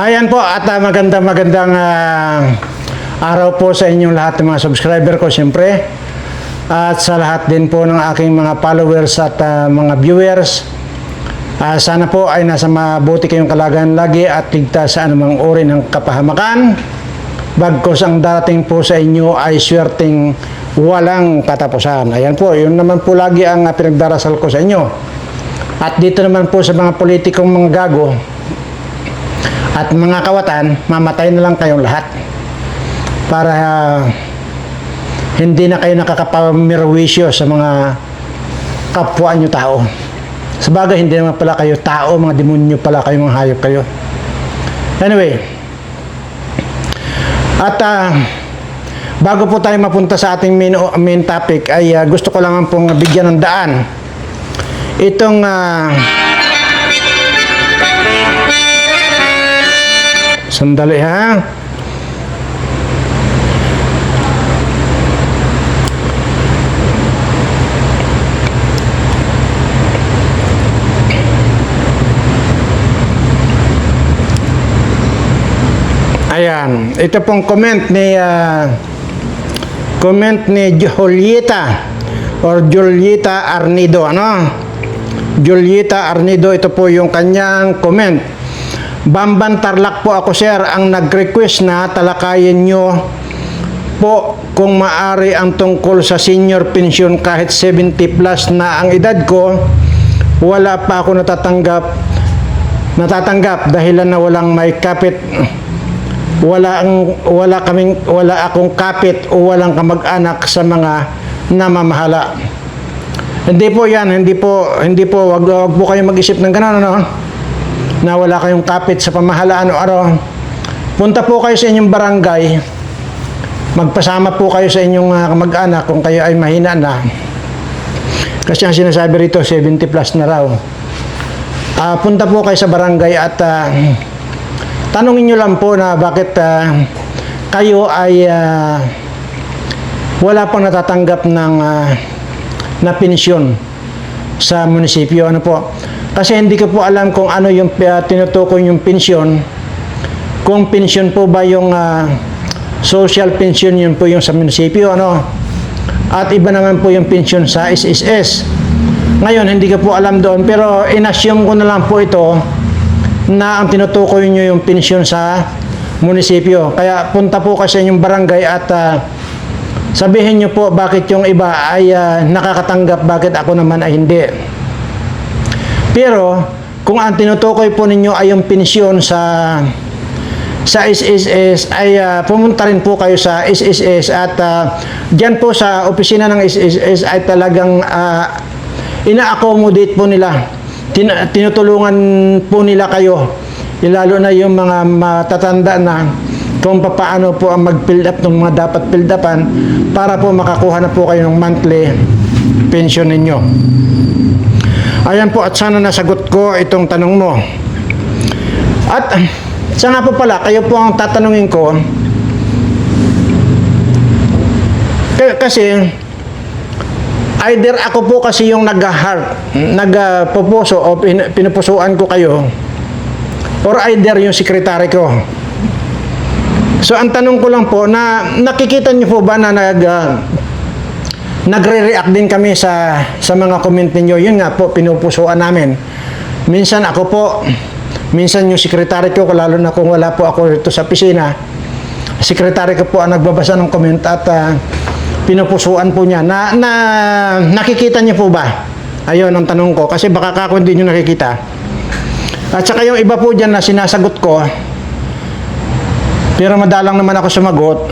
Ayan po at magandang araw po sa inyong lahat ng mga subscriber ko siyempre. At sa lahat din po ng aking mga followers at mga viewers. Sana po ay nasa mabuti kayong kalagayan lagi at ligtas sa anumang uri ng kapahamakan. Bagkus ang darating po sa inyo ay swerteng walang katapusan. Ayan po, yun naman po lagi ang pinagdarasal ko sa inyo. At dito naman po sa mga politikong mga gago at mga kawatan, mamatay na lang kayong lahat para hindi na kayo nakakapamirwisyo sa mga kapwa nyo tao. Sabagay, hindi naman pala kayo tao, mga demonyo pala kayo, mga hayop kayo. Anyway, at bago po tayo mapunta sa ating main topic ay gusto ko lang pong bigyan ng daan itong sandali ha. Ayan, ito pong comment ni Julieta or Julieta Arnido, ano? Julieta Arnido, ito po yung kanyang comment. Bamban Tarlac po ako, sir, ang nag-request na talakayin nyo po kung maari ang tungkol sa senior pension kahit 70 plus na ang edad ko. Wala pa ako natatanggap dahilan na walang may kapit. Wala akong kapit o walang kamag-anak sa mga namamahala. Hindi po yan, hindi po, wag po kayong mag-isip ng gano'n, ano? Na wala kayong kapit sa pamahalaan o araw. Punta po kayo sa inyong barangay, magpasama po kayo sa inyong kamag-anak kung kayo ay mahina na. Kasi ang sinasabi rito, 70 plus na raw. Punta po kayo sa barangay at tanungin nyo lang po na bakit kayo ay wala pang natatanggap ng na pensyon sa munisipyo. Ano po? Kasi hindi ko po alam kung ano yung tinutukoy yung pensyon. Kung pensyon po ba yung social pension, yun po yung sa munisipyo, ano? At iba naman po yung pensyon sa SSS. Ngayon, hindi ko po alam doon, pero inassume ko na lang po ito na ang tinutukoy nyo yung pensyon sa munisipyo. Kaya punta po kasi yung barangay at sabihin nyo po bakit yung iba ay nakakatanggap, bakit ako naman ay hindi. Pero kung ang tinutukoy po ninyo ay yung pensyon sa SSS ay pumunta rin po kayo sa SSS at dyan po sa opisina ng SSS ay talagang ina-accommodate po nila. Tinutulungan po nila kayo, lalo na yung mga matatanda na kung paano po ang mag-build up ng mga dapat build upan para po makakuha na po kayo ng monthly pension ninyo. Ayan po, at sana nasagot ko itong tanong mo. At sa nga po pala, kayo po ang tatanungin ko kasi either ako po kasi yung nagpupuso o pinupusuan ko kayo, or either yung sekretary ko. So ang tanong ko lang po, na nakikita niyo po ba na nagre-react din kami sa mga comment ninyo? Yun nga po, pinupusuan namin. Minsan ako po, minsan yung sekretary ko, lalo na kung wala po ako dito sa opisina, sekretary ko po ang nagbabasa ng comment at pinupusuan po niya. Nakikita niyo po ba? Ayun ang tanong ko, kasi baka ako hindi niyo nakikita. At saka yung iba po dyan na sinasagot ko, pero madalang naman ako sumagot,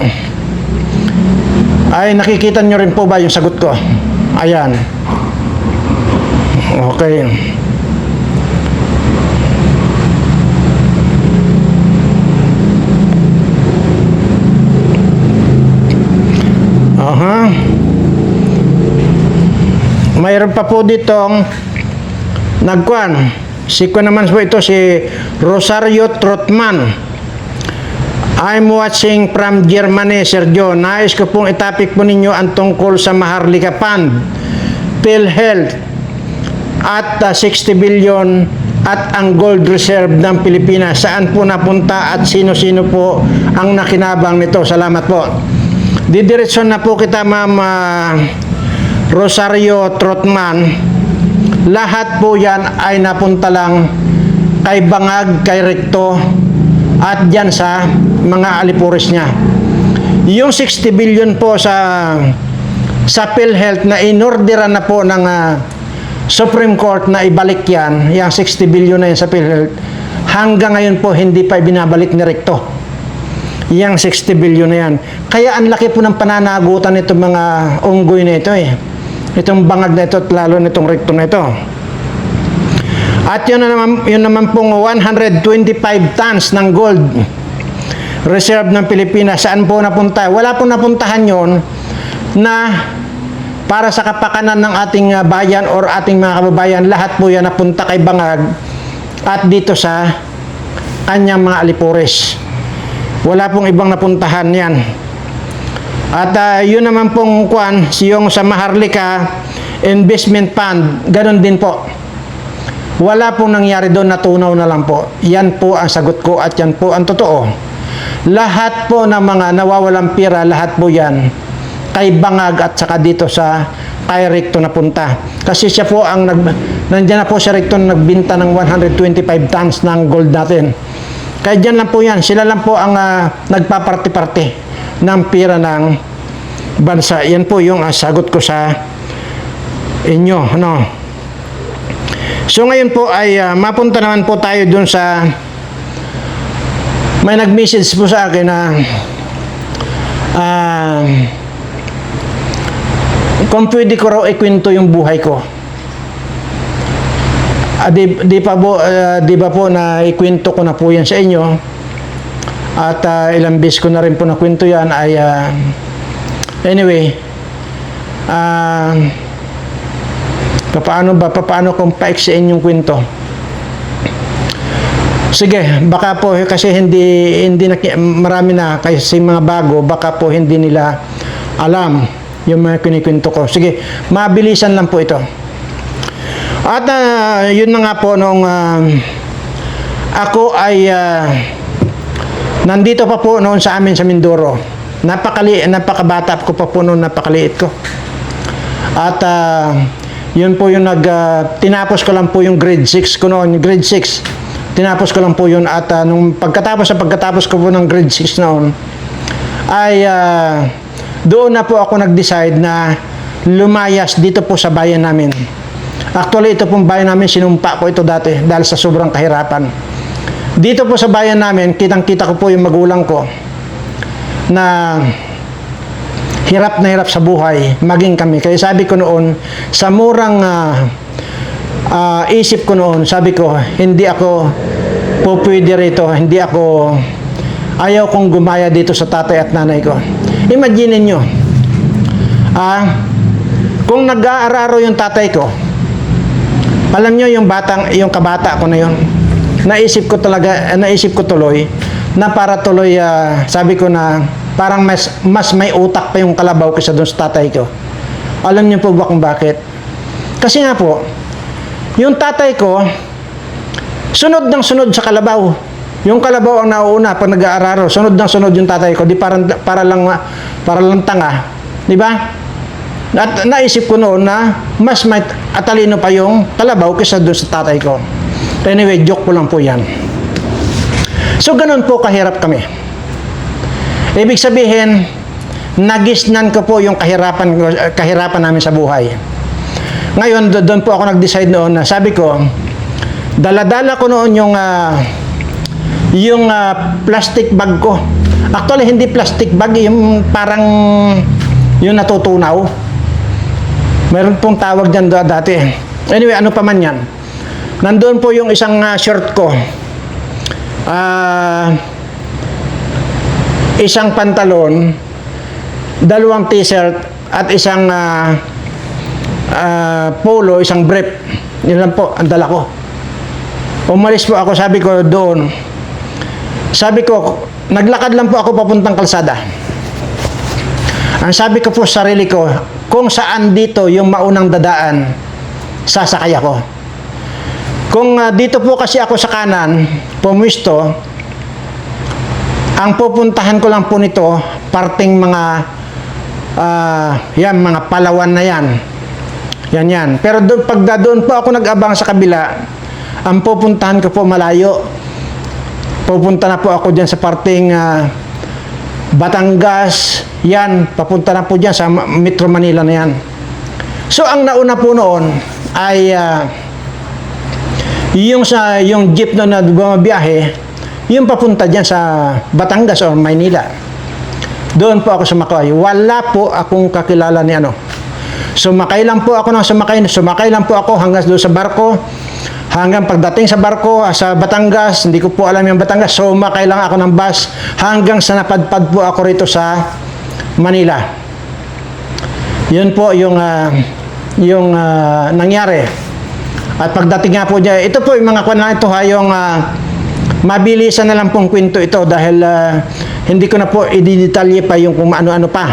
ay nakikita nyo rin po ba yung sagot ko? Ayan. Okay. Mayroon pa po ditong nagkuhan. Naman po ito si Rosario Trotman. I'm watching from Germany, Sergio. Nais ko pong itapik po ninyo ang tungkol sa Maharlika Fund, PhilHealth at 60 billion at ang gold reserve ng Pilipinas. Saan po napunta at sino-sino po ang nakinabang nito? Salamat po. Didiretso na po kita, Ma'am Rosario Trotman. Lahat po yan ay napunta lang kay Bangag, kay Recto, at dyan sa mga alipores niya. Yung 60 billion po sa PhilHealth na inorderan na po ng Supreme Court na ibalik yan, yung 60 billion na yan sa PhilHealth, hanggang ngayon po hindi pa ibinabalik ni Recto yung 60 billion na yan. Kaya ang laki po ng pananagutan nitong mga unggoy na ito itong Bangag na ito at lalo nitong Recto na ito. At yun naman pong 125 tons ng gold reserve ng Pilipinas. Saan po napunta? Wala pong napuntahan yon na para sa kapakanan ng ating bayan or ating mga kababayan. Lahat po yan napunta kay Bangag at dito sa kanyang mga alipores. Wala pong ibang napuntahan yan. At yun naman pong yung sa Maharlika Investment Fund, ganun din po. Wala pong nangyari doon, natunaw na lang po. Yan po ang sagot ko at yan po ang totoo. Lahat po ng mga nawawalang pira, lahat po yan kay Bangag at saka dito sa kay Recto na punta. Kasi siya po ang nandiyan na po si Recto nagbinta ng 125 tons ng gold natin. Kaya dyan lang po yan. Sila lang po ang nagpaparti-parti ng pira ng bansa. Yan po yung sagot ko sa inyo. Ano? So ngayon po ay mapunta naman po tayo dun sa may nag-message po sa akin na kung pwede ko raw ikwento yung buhay ko. Di ba po na ikwento ko na po yan sa inyo at ilang beses ko na rin po nakwento yan ay anyway paano kung paiksiin yung kwento. Sige, baka po kasi hindi marami na kasi mga bago, baka po hindi nila alam yung mga kinikwento ko. Sige, mabilisan lang po ito. At yun na nga po nung ako ay nandito pa po noon sa amin sa Mindoro. Napakabata ko pa po noon, napakaliit ko. At yun po yung tinapos ko lang po yung grade 6 ko noon, grade 6. Tinapos ko lang po yun at nung pagkatapos ko po ng grade 6 noon ay doon na po ako nag-decide na lumayas dito po sa bayan namin. Actually, ito pong bayan namin, sinumpa ko ito dati dahil sa sobrang kahirapan. Dito po sa bayan namin, kitang-kita ko po yung magulang ko na hirap na hirap sa buhay, maging kami. Kaya sabi ko noon, sa murang isip ko noon, sabi ko, hindi ako po pwede rito, ayaw kong gumaya dito sa tatay at nanay ko. Imagine nyo, kung nag-aararo yung tatay ko, alam nyo yung kabata ko na yun, naisip ko tuloy, na para tuloy, sabi ko na, parang mas may utak pa yung kalabaw kaysa doon sa tatay ko. Alam nyo po ba kung bakit? Kasi nga po, yung tatay ko, sunod ng sunod sa kalabaw. Yung kalabaw ang nauuna pag nag-aararo, sunod ng sunod yung tatay ko, di para lang tanga, di ba? At naisip ko noon na mas may atalino pa yung kalabaw kaysa doon sa tatay ko. Anyway, joke ko lang po yan. So, ganun po kahirap kami. Ibig sabihin, nagisnan ko po yung kahirapan namin sa buhay. Ngayon, doon po ako nag-decide noon na sabi ko, dala-dala ko noon yung plastic bag ko. Actually, hindi plastic bag, yung parang yung natutunaw. Meron pong tawag dyan dati. Anyway, ano pa man yan. Nandun po yung isang shirt ko. Isang pantalon, dalawang t-shirt, at isang polo, isang brief. Yun lang po, ang dala ko. Umalis po ako, sabi ko doon. Sabi ko, naglakad lang po ako papuntang kalsada. Ang sabi ko po sa sarili ko, kung saan dito yung maunang dadaan, sasakay ako. Kung dito po kasi ako sa kanan, pumisto, ang pupuntahan ko lang po nito, parting mga, yan, mga Palawan na yan. Yan. Pero pag doon po ako nag-abang sa kabila, ang pupuntahan ko po malayo. Pupunta na po ako dyan sa parting Batangas, yan, papunta na po dyan sa Metro Manila na yan. So, ang nauna po noon ay yung jeep na bumabiyahe, yung papunta dyan sa Batangas o Maynila. Doon po ako sumakay. Wala po akong kakilala ni ano. Sumakay lang po ako sumakay lang po ako hanggang doon sa barko. Hanggang pagdating sa barko sa Batangas, hindi ko po alam yung Batangas, sumakay lang ako ng bus hanggang sa napadpad po ako rito sa Manila. Yun po yung nangyari. At pagdating nga po dyan, ito po yung mga kwan ito yung mabilisan na lang pong kwento ito dahil hindi ko na po i-detalye pa yung kung ano-ano pa.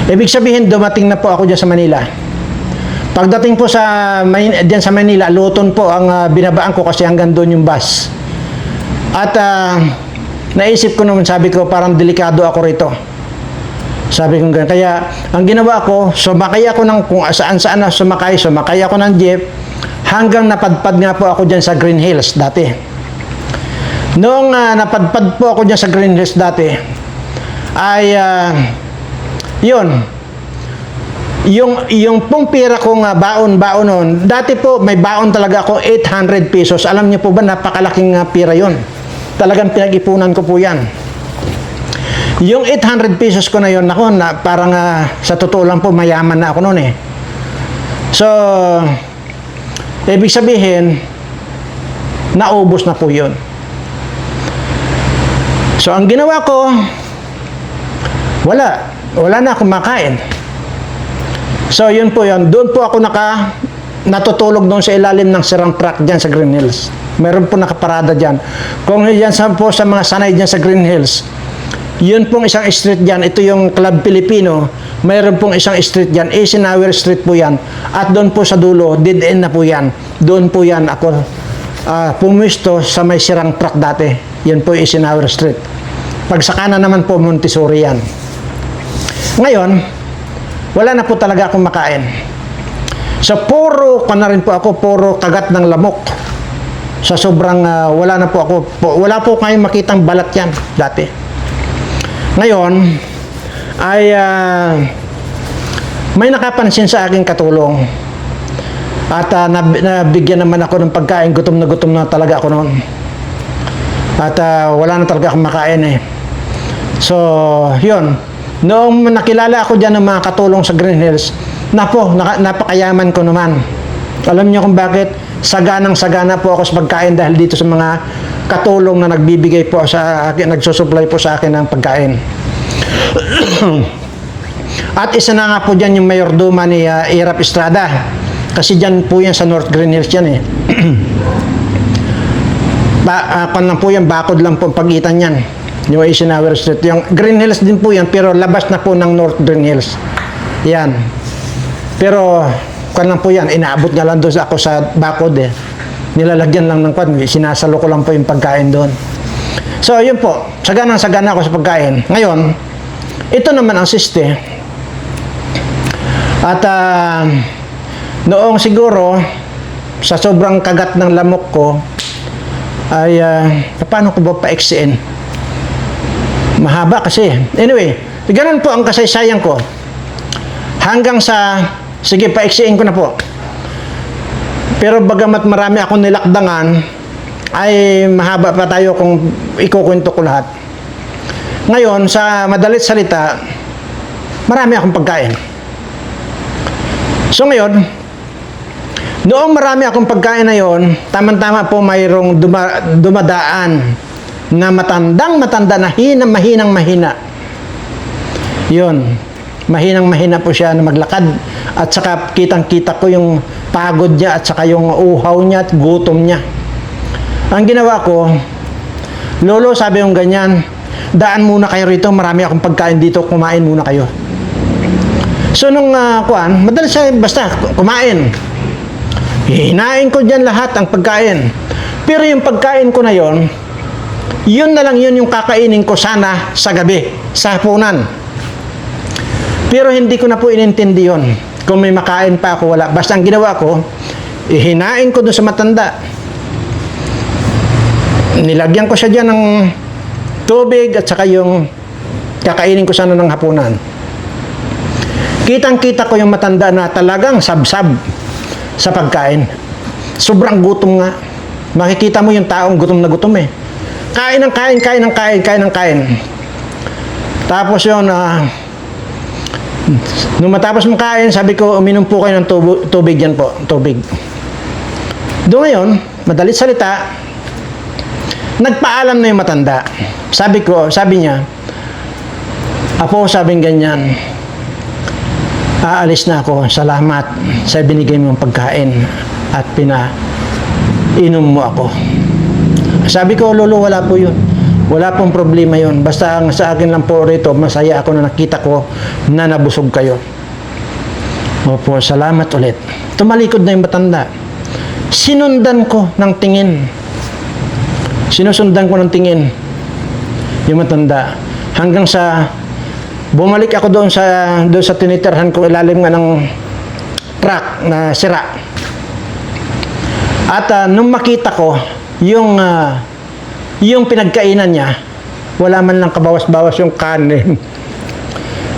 Ibig sabihin, dumating na po ako dyan sa Manila. Pagdating po dyan sa Manila, Luton po ang binabaan ko kasi hanggang doon yung bus. At naisip ko naman, sabi ko, parang delikado ako rito. Sabi ko ganyan. Kaya, ang ginawa ko, sumakay ako ng kung saan-saan na sumakay ako ng jeep, hanggang napadpad nga po ako dyan sa Green Hills dati. Noong napadpad po ako dyan sa Green Hills dati, ay, yung pong pera kong baon noon, dati po may baon talaga ako 800 pesos. Alam niyo po ba, napakalaking pera yon. Talagang pinag-ipunan ko po yan. Yung 800 pesos ko na yon, parang sa totoo lang po, mayaman na ako noon eh. So, ibig sabihin, naubos na po yun. So, ang ginawa ko, wala na akong makain. So, yun po yun. Doon po ako natutulog doon sa ilalim ng sirang truck dyan sa Green Hills. Meron po nakaparada dyan. Kung yan po sa mga sanay dyan sa Green Hills, yun pong isang street dyan. Ito yung Club Filipino. Mayroon pong isang street dyan. Eisenhower Street po yan. At doon po sa dulo, dead end na po yan. Doon po yan ako pumisto sa may sirang truck dati. Yun po yung Eisenhower Street. Pag sa kanan naman po, Montessori yan. Ngayon, wala na po talaga akong makain. So, puro kagat ng lamok. Sa sobrang, wala po kayong makitang balat yan dati. Ngayon, ay, may nakapansin sa aking katulong. At nabigyan naman ako ng pagkain, gutom na talaga ako noon. At wala na talaga akong makain eh. So, yun. Noong nakilala ako dyan ng mga katulong sa Green Hills, napakayaman ko naman. Alam niyo kung bakit? Saganang-sagana po ako sa pagkain dahil dito sa mga katulong na nagbibigay po sa akin, nagsusupply po sa akin ng pagkain. At isa na nga po dyan yung mayordoma ni Irap Estrada. Kasi dyan po yan sa North Green Hills yan eh. Lang po yan, bakod lang po ang pagitan yan. Yung Eisenhower Street. Yung Green Hills din po yan, pero labas na po ng North Green Hills. Yan. Pero, lang po yan, inaabot nga lang doon ako sa bakod eh. Nilalagyan lang ng sinasalo ko lang po yung pagkain doon. So, yun po. Sagana ako sa pagkain. Ngayon, ito naman ang siste. At, noong siguro, sa sobrang kagat ng lamok ko, ay, paano ko ba pa-exiin? Mahaba kasi. Anyway, ganun po ang kasaysayan ko. Hanggang sa, sige, paiksiin ko na po. Pero bagamat marami akong nilakdangan, ay mahaba pa tayo kung ikukwento ko lahat. Ngayon, sa madalit salita, marami akong pagkain. So ngayon, noong marami akong pagkain na yon, tama-tama po mayroong dumadaan na matanda na mahinang-mahina. Yun. Mahinang-mahina po siya na maglakad. At saka kitang-kita ko yung pagod niya at saka yung uhaw niya at gutom niya. Ang ginawa ko, Lolo, sabi yung ganyan, daan muna kayo rito, marami akong pagkain dito, kumain muna kayo. So nung madalas siya, basta kumain. Hihinain ko dyan lahat ang pagkain. Pero yung pagkain ko na yon, yun na lang yun yung kakainin ko sana sa gabi, sa hapunan. Pero hindi ko na po inintindi yun. Kung may makain pa ako, wala. Basta ang ginawa ko, ihinain ko doon sa matanda. Nilagyan ko siya dyan ng tubig at saka yung kakainin ko sana ng hapunan. Kitang-kita ko yung matanda na talagang sabsab sa pagkain. Sobrang gutom nga. Makikita mo yung taong gutom na gutom eh. Kain ng kain, kain ng kain, kain ng kain. Tapos yun, nung matapos makain, sabi ko, uminom po kayo ng tubig yan po, tubig. Doon ngayon, madalit salita, nagpaalam na yung matanda. Sabi niya, Apo, sabing ganyan, aalis na ako, salamat sa binigay mong pagkain at pinainom mo ako. Sabi ko, Lolo, wala po yun. Wala pong problema yun. Basta ang sa akin lang po rito, masaya ako na nakita ko na nabusog kayo. Opo, salamat ulit. Tumalikod na yung matanda. Sinundan ko ng tingin. Sinusundan ko ng tingin yung matanda. Hanggang sa bumalik ako doon sa tinitirhan ko, ilalim nga ng truck na sira. At nung makita ko yung pinagkainan niya, wala man lang kabawas-bawas yung kanin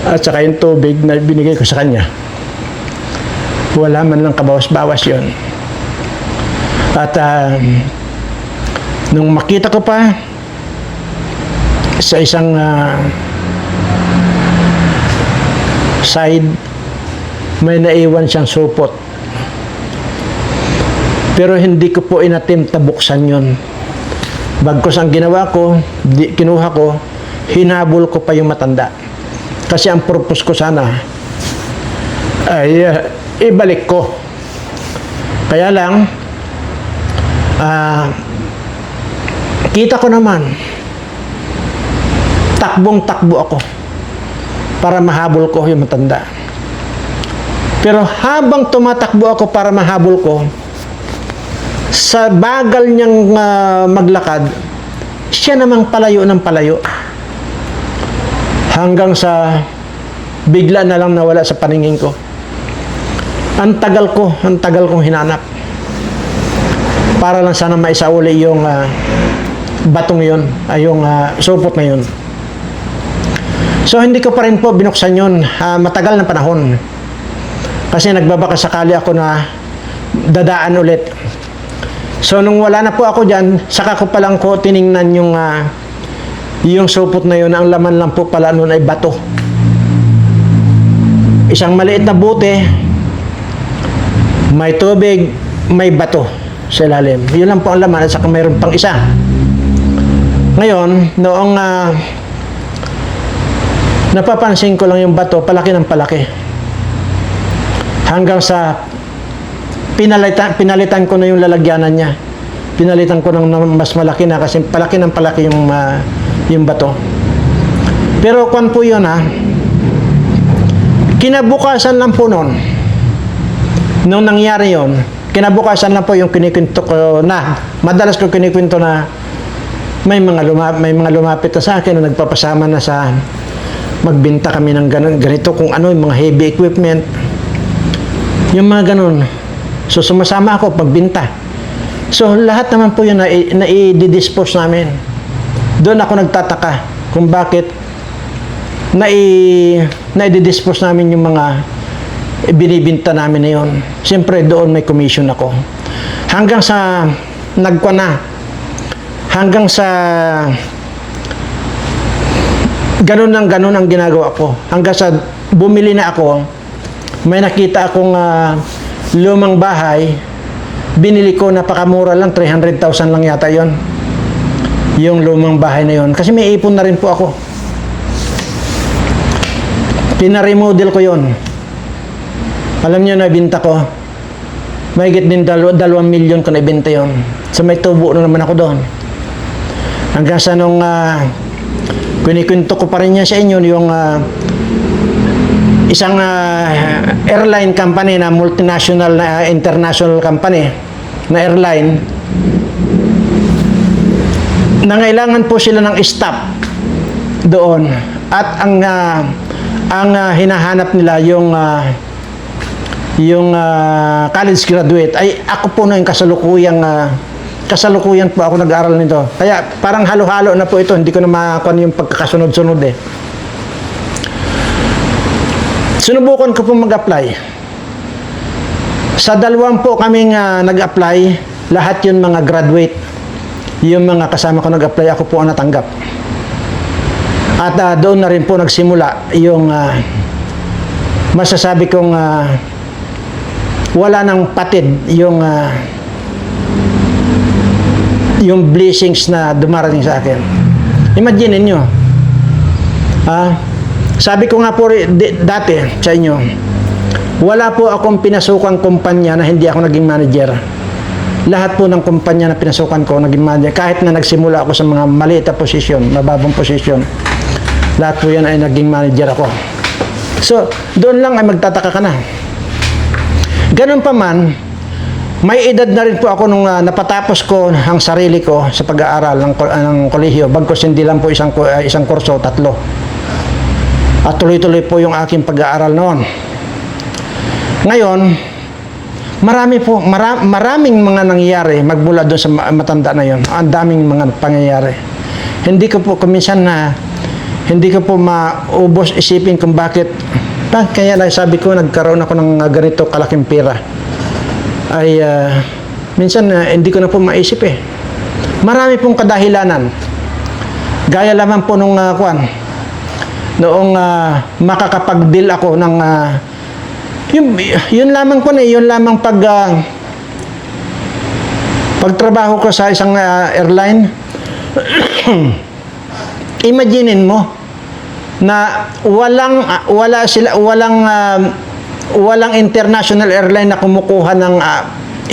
at saka yung tubig na binigay ko sa kanya. Wala man lang kabawas-bawas yun. At nung makita ko pa sa isang side, may naiwan siyang supot. Pero hindi ko po inattempt na buksan yun. Bagkus ang ginawa ko, kinuha ko, hinabol ko pa yung matanda. Kasi ang purpose ko sana ay ibalik ko. Kaya lang, kita ko naman, takbong-takbo ako para mahabol ko yung matanda. Pero habang tumatakbo ako para mahabol ko, sa bagal niyang maglakad, siya namang palayo ng palayo. Hanggang sa bigla na lang nawala sa paningin ko. Ang tagal kong hinanap. Para lang sana maisauli yung batong yun, yung supot na yun. So hindi ko pa rin po binuksan yun, matagal na panahon. Kasi nagbabaka sakali ako na dadaan ulit. So nung wala na po ako dyan, saka ko pa lang ko tiningnan yung supot na yun. Ang laman lang po pala nun ay bato. Isang maliit na bote, may tubig, may bato sa ilalim. Yun lang po ang laman at saka mayroon pang isa. Ngayon, noong napapansin ko lang yung bato, palaki ng palaki. Hanggang sa pinalitan ko na yung lalagyanan niya. Pinalitan ko ng mas malaki na kasi palaki ng palaki yung bato. Pero kung po yun kinabukasan lang po noon, nung nangyari yun, kinabukasan lang po yung kinikwento ko na, madalas ko kinikwento na may mga lumapit na sa akin na nagpapasama na sa magbenta kami ng ganito kung ano, yung mga heavy equipment. Yung mga ganun. So, sumasama ako pagbinta. So, lahat naman po yun na i-dispose namin. Doon ako nagtataka kung bakit na i-dispose namin yung mga binibinta namin na yun. Siyempre, doon may commission ako. Hanggang sa nagkwa na. Hanggang sa ganun ang ginagawa ko. Hanggang sa bumili na ako, may nakita akong lumang bahay, binili ko, napakamura lang, 300,000 lang yata yon, yung lumang bahay na yon. Kasi may ipon na rin po ako. Pinaremodel ko yon. Alam nyo, nabinta ko, mahigit din 2 milyon ko nabinta yon. So may tubo na naman ako doon. Hanggang sa nung kinikwento ko pa rin niya sa inyo, yung isang airline company na multinational na international company na airline, nangailangan po sila ng staff doon, at ang hinahanap nila yung college graduate. Ay ako po noong kasalukuyan po ako nag-aaral nito. Kaya parang halo-halo na po ito, hindi ko na makakuha yung pagkakasunod-sunod eh. Sinubukan ko po mag-apply. Sa dalawang po kaming nag-apply, lahat yun mga graduate. Yung mga kasama ko nag-apply, ako po ang natanggap. At doon na rin po nagsimula yung masasabi kong wala nang patid yung blessings na dumarating sa akin. Imagine niyo. Sabi ko nga po dati sa inyo, wala po akong pinasukang kumpanya na hindi ako naging manager. Lahat po ng kumpanya na pinasukan ko, naging manager. Kahit na nagsimula ako sa mga maliit na posisyon, mababang posisyon, lahat po yan ay naging manager ako. So, doon lang ay magtataka ka na. Ganun pa man, may edad na rin po ako nung napatapos ko ang sarili ko sa pag-aaral ng kolehiyo. Bagkus hindi lang po isang kurso, 3. At tuloy-tuloy po yung aking pag-aaral noon. Ngayon, maraming mga nangyayari magmula doon sa matanda na yon. Ang daming mga pangyayari. Hindi ko po maubos isipin kung bakit. Kaya sabi ko, nagkaroon ako ng ganito kalaking pera. Ay minsan hindi ko na po maisip eh. Marami pong kadahilanan. Gaya lamang po nung noong makakapag-deal ako ng yun lamang po yun lamang pagtrabaho ko sa isang airline. Imaginein mo na walang international airline na kumukuha ng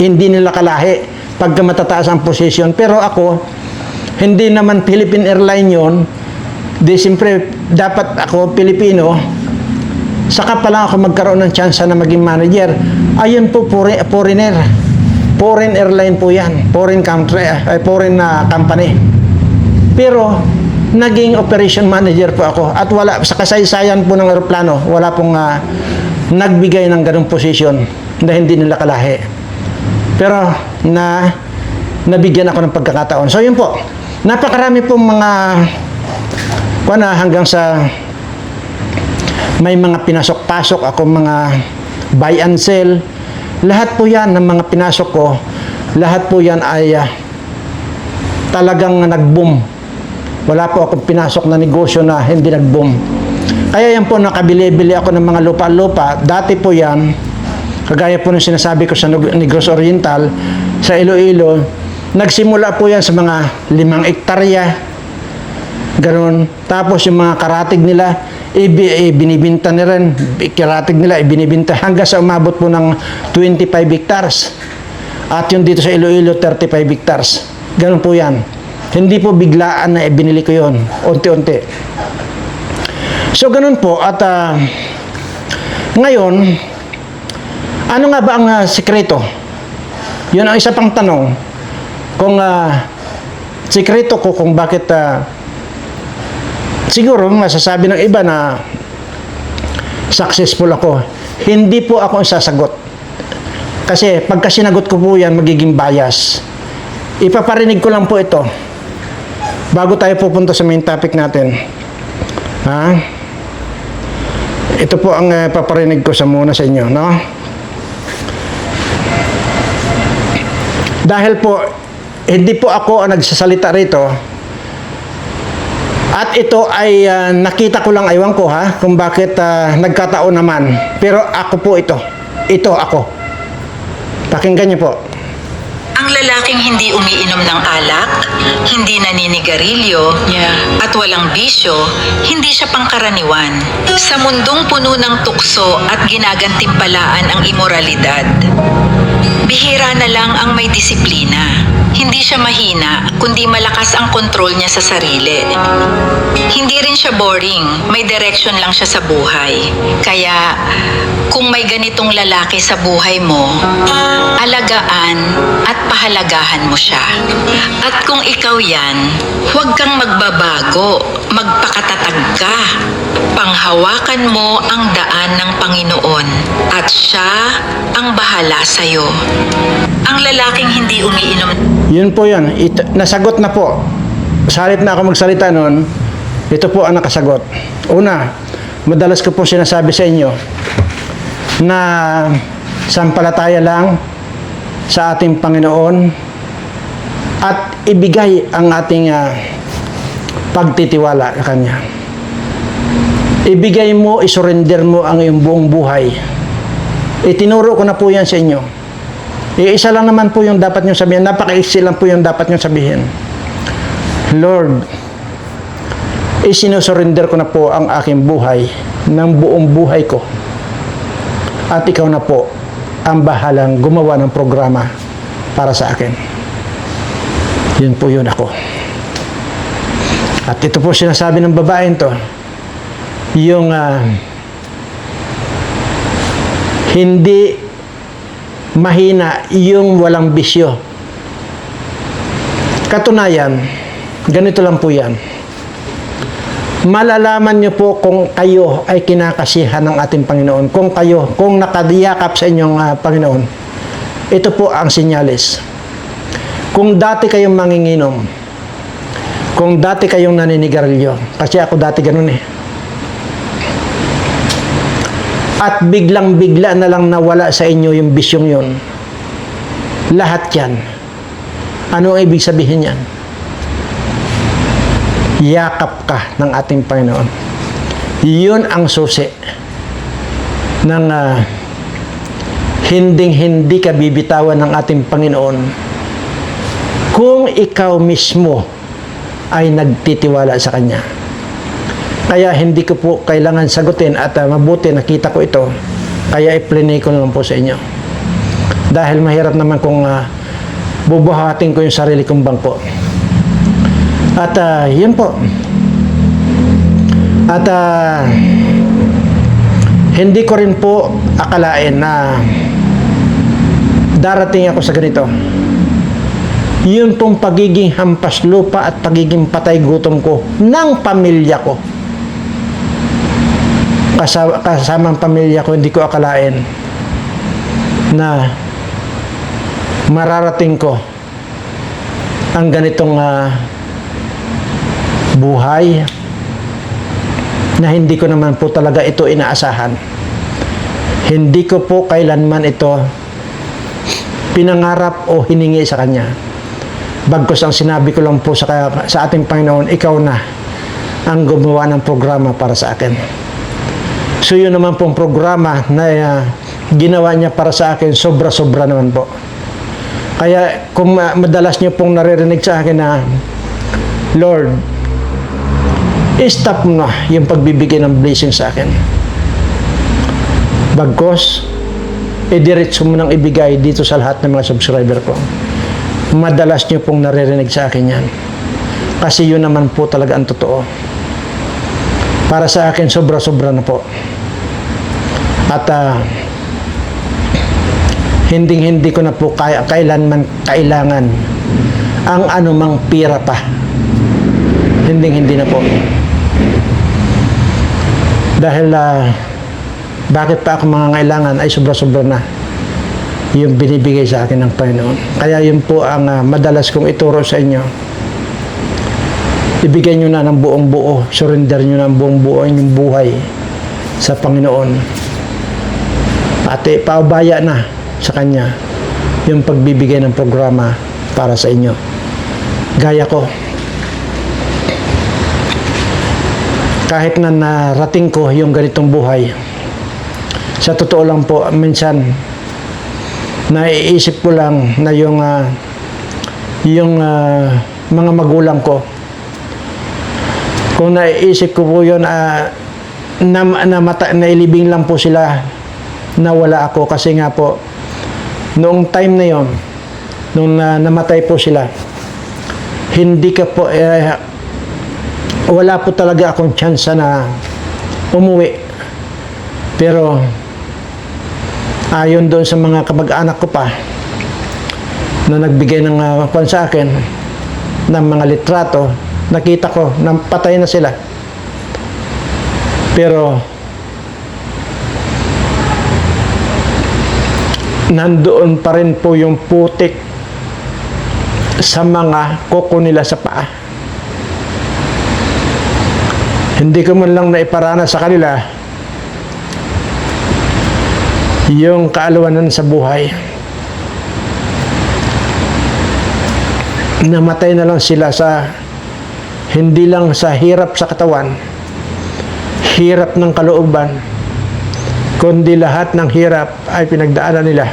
hindi nila kalahi pagka matataas ang position. Pero ako, hindi naman Philippine Airline yon. Di siyempre dapat ako Pilipino, saka pa lang ako magkaroon ng chance na maging manager. Ayun po, foreign airline po yan, foreign company. Pero naging operation manager po ako, at wala sa kasaysayan po ng eroplano, wala pong nagbigay ng ganung posisyon na hindi nila kalahi. Pero nabigyan ako ng pagkakataon. So yun po, napakarami pong mga hanggang sa may mga pinasok-pasok ako, mga buy and sell. Lahat po yan ng mga pinasok ko, lahat po yan ay talagang nag-boom. Wala po akong pinasok na negosyo na hindi nag-boom. Kaya yan po, nakabili-bili ako ng mga lupa-lupa. Dati po yan, kagaya po ng sinasabi ko sa Negros Oriental, sa Iloilo, nagsimula po yan sa mga 5 hektarya, ganoon. Tapos yung mga karatig nila, binibinta nila rin, karatig nila, binibinta hanggang sa umabot po ng 25 hectares. At yung dito sa Iloilo, 35 hectares. Ganoon po yan. Hindi po biglaan na binili ko yon, unti-unti. So, ganun po. At ngayon, ano nga ba ang sikreto? Yun ang isa pang tanong. Kung sikreto ko kung bakit siguro masasabi ng iba na successful ako. Hindi po ako ang sasagot. Kasi pagka sinagot ko po yan, magiging bias. Ipaparinig ko lang po ito bago tayo pupunta sa main topic natin. Ito po ang paparinig ko muna sa inyo, no? Dahil po, hindi po ako ang nagsasalita rito. At ito ay nakita ko lang, aywan ko kung bakit nagkataon naman. Pero ako po ito. Ito ako. Pakinggan niyo po. Ang lalaking hindi umiinom ng alak, hindi naninigarilyo, at walang bisyo, hindi siya pangkaraniwan. Sa mundong puno ng tukso at ginagantimpalaan ang imoralidad, bihira na lang ang may disiplina. Hindi siya mahina, kundi malakas ang kontrol niya sa sarili. Hindi rin siya boring, may direction lang siya sa buhay. Kaya, kung may ganitong lalaki sa buhay mo, alagaan at pahalagahan mo siya. At kung ikaw yan, huwag kang magbabago, magpakatatag ka. Panghawakan mo ang daan ng Panginoon at siya ang bahala sa'yo. Ang lalaking hindi umiinom. Yun po yun. Nasagot na po. Salit na ako magsalita noon, ito po ang nakasagot. Una, madalas ko po sinasabi sa inyo na sampalataya lang sa ating Panginoon at ibigay ang ating pagtitiwala sa Kanya. Ibigay mo, isurrender mo ang iyong buong buhay. Itinuro ko na po yan sa inyo. Isa lang naman po yung dapat nyo sabihin. Napaka-easy lang po yung dapat nyo sabihin. Lord, isinusurrender ko na po ang aking buhay ng buong buhay ko. At ikaw na po ang bahalang gumawa ng programa para sa akin. Yun po yun ako. At ito po sinasabi ng babaeng to, yung hindi mahina, yung walang bisyo. Katunayan, ganito lang po yan. Malalaman nyo po kung kayo ay kinakasihan ng ating Panginoon. Kung nakadiyakap sa inyong Panginoon. Ito po ang sinyalis. Kung dati kayong manginginom, kung dati kayong naninigarilyo, kasi ako dati ganun eh. At biglang-bigla na lang nawala sa inyo yung bisyong yun. Lahat yan. Ano ang ibig sabihin yan? Yakap ka ng ating Panginoon. Yun ang susi ng hinding-hindi ka bibitawan ng ating Panginoon kung ikaw mismo ay nagtitiwala sa Kanya. Kaya hindi ko po kailangan sagutin at mabuti nakita ko ito. Kaya i-plinay ko lang po sa inyo. Dahil mahirap naman kung bubuhatin ko yung sarili kong bangko. At yun po. At hindi ko rin po akalain na darating ako sa ganito. Yun pong pagiging hampas lupa at pagiging patay gutom ko ng pamilya ko. Kasamang pamilya ko, hindi ko akalain na mararating ko ang ganitong buhay na hindi ko naman po talaga ito inaasahan. Hindi ko po kailanman ito pinangarap o hiningi sa Kanya. Bagkus ang sinabi ko lang po sa ating Panginoon, ikaw na ang gumawa ng programa para sa akin. So yun naman pong programa na ginawa niya para sa akin, sobra-sobra naman po. Kaya kung madalas niyo pong naririnig sa akin na, Lord, stop mo na yung pagbibigay ng blessing sa akin. Bagkos, idiretso mo nang ibigay dito sa lahat ng mga subscriber ko. Madalas niyo pong naririnig sa akin yan. Kasi yun naman po talaga ang totoo. Para sa akin, sobra-sobra na po. At hindi ko na po kailanman kailangan ang anumang pira pa. Hindi na po. Dahil bakit pa ako mangangailangan ay sobra-sobra na yung binibigay sa akin ng Panginoon. Kaya yun po ang madalas kong ituro sa inyo. Ibigay nyo na ng buong buo, surrender nyo na ng buong buo inyong buhay sa Panginoon. At paubaya na sa Kanya yung pagbibigay ng programa para sa inyo. Gaya ko, kahit na narating ko yung ganitong buhay, sa totoo lang po, minsan naiisip ko lang na yung mga magulang ko, kung naiisip ko po yun, nailibing lang po sila na wala ako. Kasi nga po, noong time na yon, nung namatay po sila, hindi ka po, wala po talaga akong chance na umuwi. Pero, ayon doon sa mga kamag-anak ko pa, na nagbigay ng kwan sa akin, ng mga litrato, nakita ko na patay na sila. Pero, nandoon pa rin po yung putik sa mga kuko nila sa paa. Hindi ko man lang naiparana sa kanila yung kaalawanan sa buhay. Namatay na lang sila sa hindi lang sa hirap sa katawan, hirap ng kalooban, kundi lahat ng hirap ay pinagdaanan nila.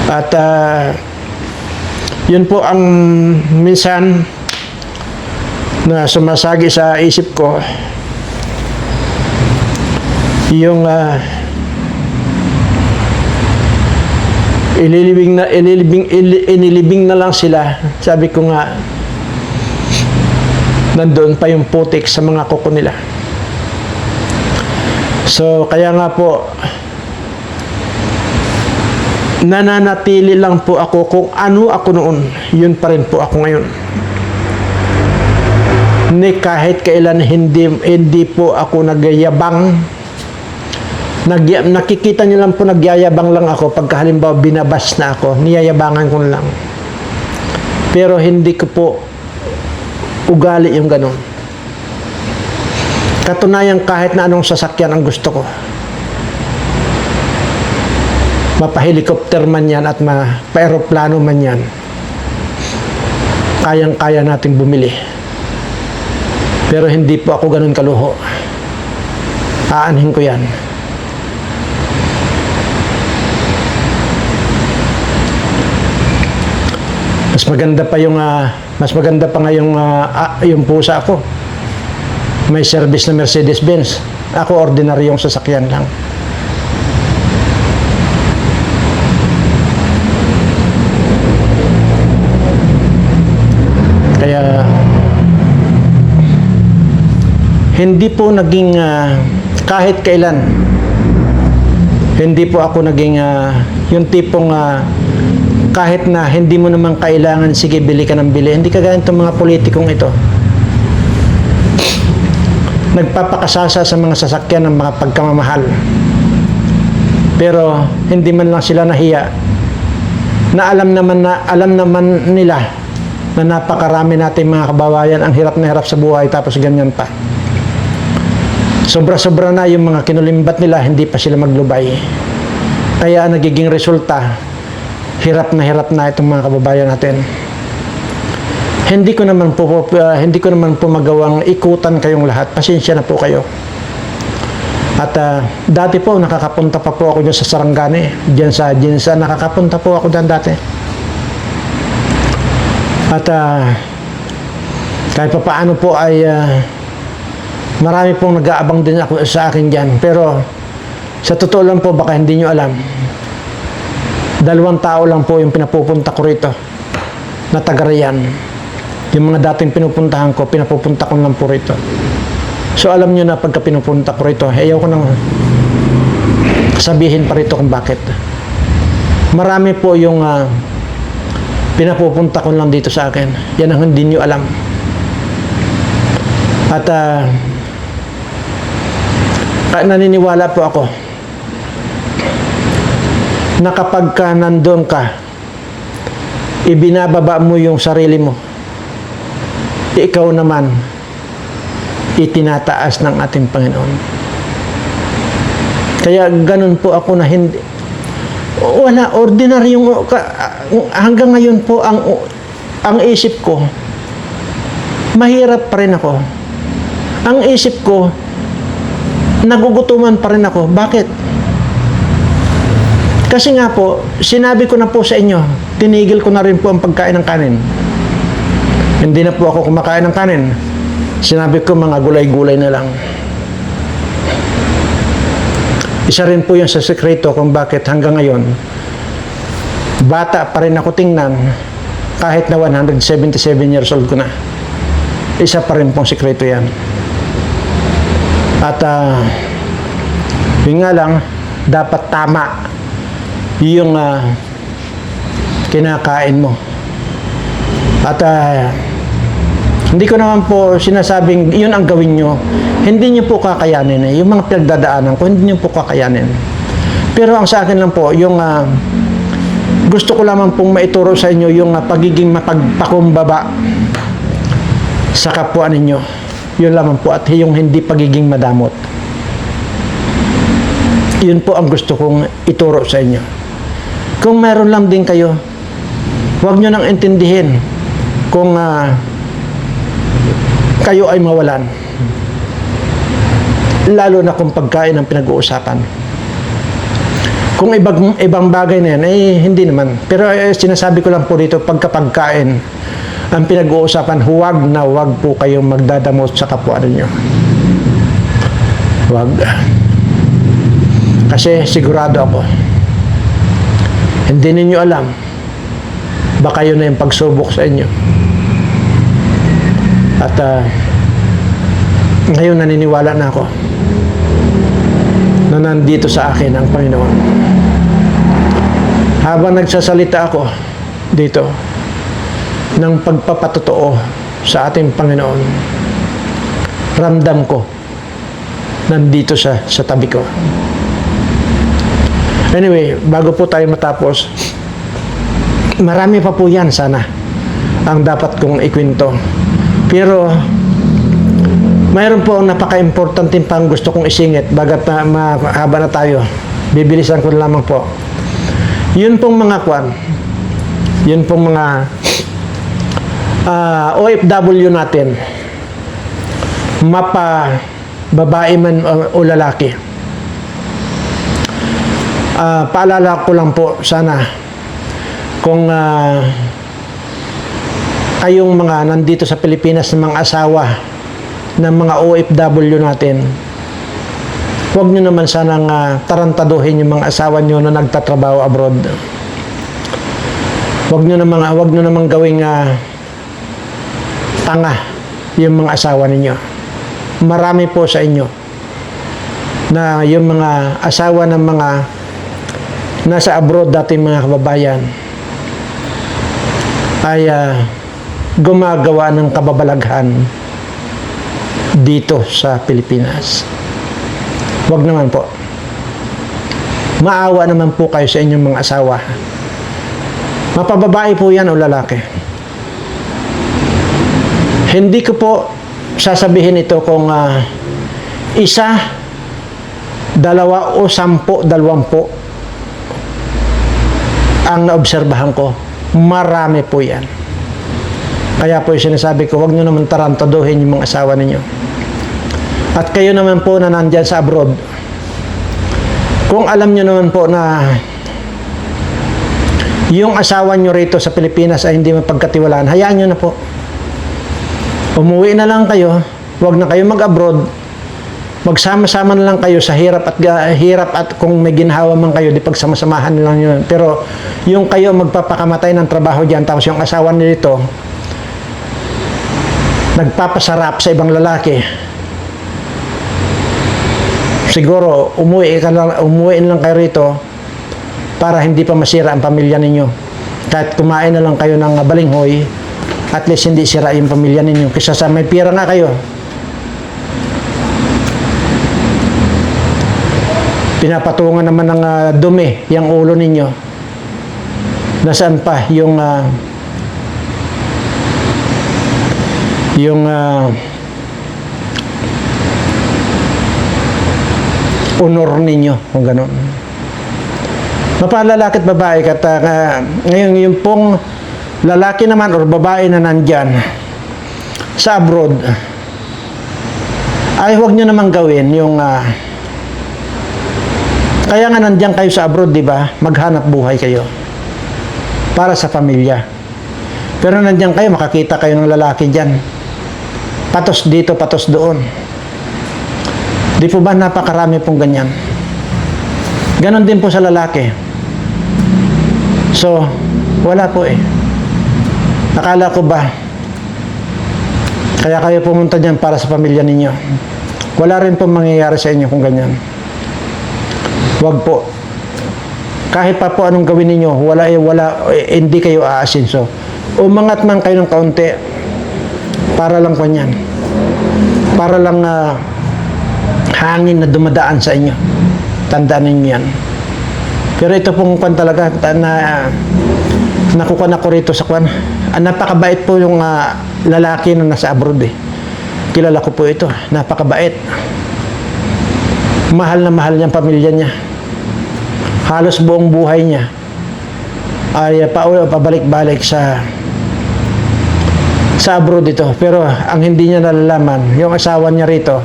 At yun po ang minsan na sumasagi sa isip ko, yung inilibing na lang sila. Sabi ko nga, nandoon pa yung putik sa mga kuko nila. So, kaya nga po, nananatili lang po ako kung ano ako noon, yun pa rin po ako ngayon. Ni kahit kailan hindi po ako nagyayabang. Nakikita niyo lang po nagyayabang lang ako pagka halimbawa binabas na ako, niyayabangan ko lang. Pero hindi ko po ugali yung ganun. Katunayan, kahit na anong sasakyan ang gusto ko, mapa-helicopter man yan at mapa-aeroplano man yan, kayang-kaya natin bumili. Pero hindi po ako ganun kaluho. Aanhin ko yan. Mas maganda pa nga yung pusa ko. May service na Mercedes-Benz. Ako ordinaryong sasakyan lang. Kaya hindi po naging kahit kailan, hindi po ako naging yung tipong kahit na hindi mo naman kailangan, sige bili ka ng bili. Hindi kagaya itong mga politikong ito. Nagpapakasasa sa mga sasakyan ng mga pagkamamahal. Pero hindi man lang sila nahiya na alam naman nila na napakarami nating mga kababayan ang hirap na hirap sa buhay, tapos ganyan pa. Sobra-sobra na yung mga kinulimbat nila, hindi pa sila maglubay. Kaya nagiging resulta, hirap na itong mga kababayan natin. Hindi ko naman po magawang ikutan kayong lahat. Pasensya na po kayo. At dati po nakakapunta pa po ako dyan sa Sarangani, dyan sa Jinsa, nakakapunta po ako dyan dati. At kahit pa paano po ay marami pong nag-aabang din ako sa akin dyan. Pero sa totoo lang po, baka hindi nyo alam, 2 tao lang po yung pinapupunta ko rito na taga-Rian. Yung mga dating pinupuntahan ko, pinapupunta ko lang po rito. So alam nyo na pagka pinupunta ko rito, ayaw ko nang sabihin pa rito kung bakit. Marami po yung pinapupunta ko lang dito sa akin. Yan ang hindi nyo alam. At naniniwala po ako na kapag ka nandun ka, ibinababa mo yung sarili mo, ikaw naman itinataas ng ating Panginoon. Kaya ganun po ako na hindi, wala, ordinaryong, hanggang ngayon po ang isip ko, mahirap pa rin ako. Ang isip ko, nagugutuman pa rin ako. Bakit? Kasi nga po, sinabi ko na po sa inyo, tinigil ko na rin po ang pagkain ng kanin. Hindi na po ako kumakain ng kanin. Sinabi ko, mga gulay-gulay na lang. Isa rin po yun sa sekreto kung bakit hanggang ngayon bata pa rin ako tingnan kahit na 177 years old ko na. Isa pa rin pong sikreto yan. At yun nga lang, dapat tama yung kinakain mo. At hindi ko naman po sinasabing yun ang gawin nyo. Hindi nyo po kakayanin Yung mga pinagdadaanan ko, hindi nyo po kakayanin. Pero ang sa akin lang po, yung gusto ko lamang pong maituro sa inyo yung pagiging mapagpakumbaba sa kapwa ninyo. Yun lamang po. At yung hindi pagiging madamot. Yun po ang gusto kong ituro sa inyo. Kung meron lang din kayo, huwag nyo nang intindihin kung kayo ay mawalan. Lalo na kung pagkain ang pinag-uusapan. Kung ibang bagay na yan, hindi naman. Pero sinasabi ko lang po dito, pagkapagkain ang pinag-uusapan, huwag po kayong magdadamot sa kapwa ninyo. Huwag. Kasi sigurado ako, hindi ninyo alam, baka yun na yung pagsubok sa inyo. At ngayon naniniwala na ako na nandito sa akin ang Panginoon. Habang nagsasalita ako dito ng pagpapatotoo sa ating Panginoon, ramdam ko nandito siya sa tabi ko. Anyway, bago po tayo matapos, marami pa po yan sana ang dapat kong ikwento. Pero mayroon po ang napaka-importante pang gusto kong isingit bagat mahaba na tayo. Bibilisan ko lamang po. Yun pong mga yun pong mga OFW natin, babae man o lalaki. Paalala ko lang po sana kung kayong mga nandito sa Pilipinas ng mga asawa ng mga OFW natin, huwag nyo naman sanang tarantaduhin yung mga asawa nyo na nagtatrabaho abroad. Huwag nyo naman gawing tanga yung mga asawa ninyo. Marami po sa inyo na yung mga asawa ng mga nasa abroad dating mga kababayan ay gumagawa ng kababalaghan dito sa Pilipinas. Huwag naman po. Maawa naman po kayo sa inyong mga asawa. Mapababae po yan o lalaki. Hindi ko po sasabihin ito kung isa, dalawa o 10, 20 ang naobserbahan ko. Marami po yan. Kaya po yung sinasabi ko, huwag nyo naman tarantaduhin yung mga asawa ninyo. At kayo naman po na nandyan sa abroad, kung alam nyo naman po na yung asawa nyo rito sa Pilipinas ay hindi mapagkatiwalaan, hayaan nyo na po. Umuwi na lang kayo, huwag na kayo mag-abroad, magsama-sama na lang kayo sa hirap at kung may ginhawa man kayo, di pagsama-samahan lang yun. Pero yung kayo magpapakamatay ng trabaho dyan, tapos yung asawa nyo dito, nagpapasarap sa ibang lalaki, siguro umuwi lang kayo rito para hindi pa masira ang pamilya ninyo. Kahit kumain na lang kayo ng balinghoy, at least hindi sira yung pamilya ninyo. Kasi sa may pira nga kayo, pinapatungan naman ng dumi yung ulo ninyo. Nasaan pa yung honor ninyo, kung gano'n. Mapalalaki at babae, ngayon yung pong lalaki naman o babae na nandyan sa abroad, ay huwag nyo naman gawin yung kaya nga nandyan kayo sa abroad, di ba? Maghanap buhay kayo para sa pamilya. Pero nandyan kayo, makakita kayo ng lalaki dyan, patos dito, patos doon. Di po ba napakarami pong ganyan? Ganon din po sa lalaki. So, wala po eh. Akala ko ba, kaya kayo pumunta dyan para sa pamilya ninyo. Wala rin po mangyayari sa inyo kung ganyan. Wag po. Kahit pa po anong gawin ninyo, hindi kayo aasinso. Umangat man kayo ng kaunti, para lang kanyan. Para lang hangin na dumadaan sa inyo. Tandaan ninyo yan. Pero ito pong kwan talaga, nakukuha na ko rito sa kwan. Napakabait po yung lalaki na nasa abroad eh. Kilala ko po ito. Napakabait. Mahal na mahal niya ang pamilya niya. Halos buong buhay niya ay pabalik-balik sa abroad ito. Pero ang hindi niya nalalaman, yung asawa niya rito,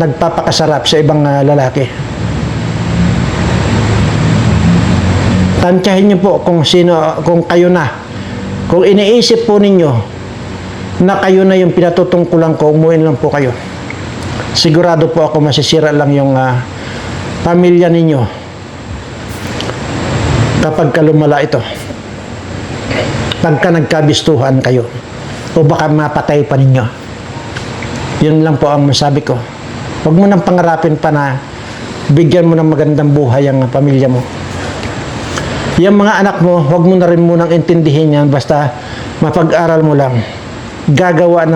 nagpapakasarap sa ibang lalaki. Tansyahin niyo po kung kayo na. Kung iniisip po ninyo na kayo na yung pinatutungkulan ko, umuin lang po kayo. Sigurado po ako masisira lang yung pamilya ninyo kapag kalumala ito. Pagka nagkabistuhan kayo o baka mapatay pa ninyo. Yun lang po ang masabi ko. Huwag mo nang pangarapin pa na bigyan mo ng magandang buhay ang pamilya mo. Yung mga anak mo, huwag mo na rin munang intindihin yan, basta mapag-aral mo lang. Gagawa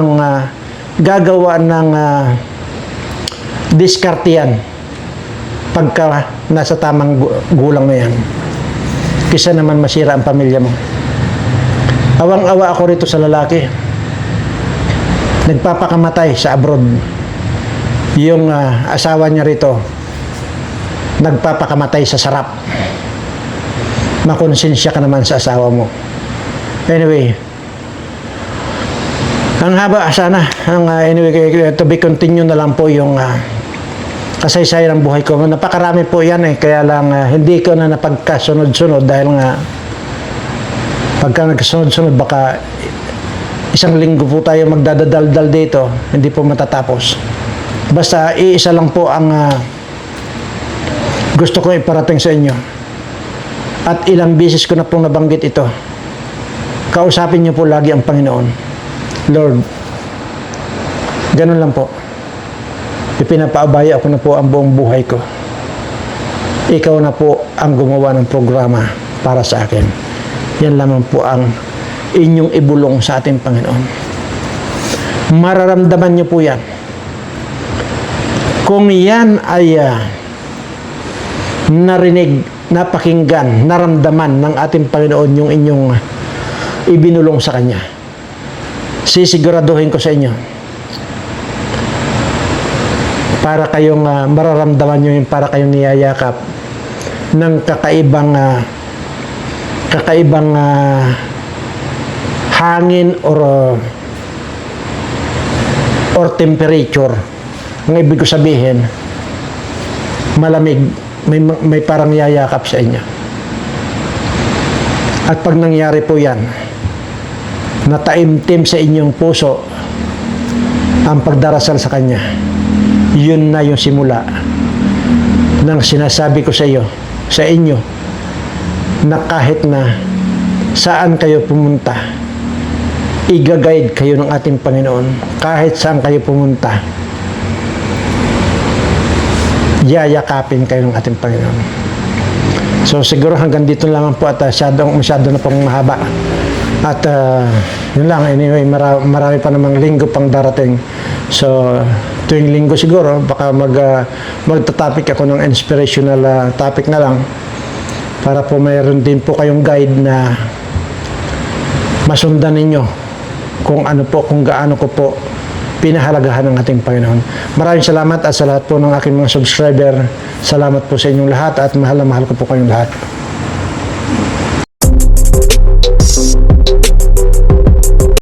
ng diskarte yan pagka nasa tamang gulang na yan. Kisa naman masira ang pamilya mo. Awang-awa ako rito sa lalaki. Nagpapakamatay sa abroad. Yung asawa niya rito, nagpapakamatay sa sarap. Makonsensya ka naman sa asawa mo. Anyway, ang haba sana. Anyway, to be continue na lang po yung kasaysayan ng buhay ko. Napakarami po yan eh. Kaya lang hindi ko na napagkasunod-sunod dahil nga pagka nagkasunod-sunod baka isang linggo po tayo magdadadaldal dito. Hindi po matatapos. Basta iisa lang po ang gusto ko iparating sa inyo. At ilang beses ko na pong nabanggit ito. Kausapin niyo po lagi ang Panginoon. Lord, ganun lang po. Ipinapaabaya ko na po ang buong buhay ko. Ikaw na po ang gumawa ng programa para sa akin. Yan lamang po ang inyong ibulong sa ating Panginoon. Mararamdaman niyo po yan. Kung yan ay narinig, napakinggan, naramdaman ng ating Panginoon yung inyong ibinulong sa Kanya. Sisiguraduhin ko sa inyo para kayong mararamdaman nyo yung para kayong niyayakap ng kakaibang hangin or temperature. Ang ibig ko sabihin, malamig, may parang yayakap sa inyo. At pag nangyari po yan, nataimtim sa inyong puso ang pagdarasal sa Kanya, yun na yung simula ng sinasabi ko sa inyo, na kahit na saan kayo pumunta, i-guide kayo ng ating Panginoon. Kahit saan kayo pumunta, yayakapin kayo ng ating Panginoon. So siguro hanggang dito lang po at masyado na pong mahaba. At yun lang, anyway, marami pa namang linggo pang darating. So tuwing linggo siguro, baka magta-topic ako ng inspirational topic na lang para po mayroon din po kayong guide na masundan ninyo kung gaano ko po pinahalagahan ng ating Panginoon. Maraming salamat at sa lahat po ng aking mga subscriber. Salamat po sa inyong lahat at mahal na mahal ko po kayong lahat.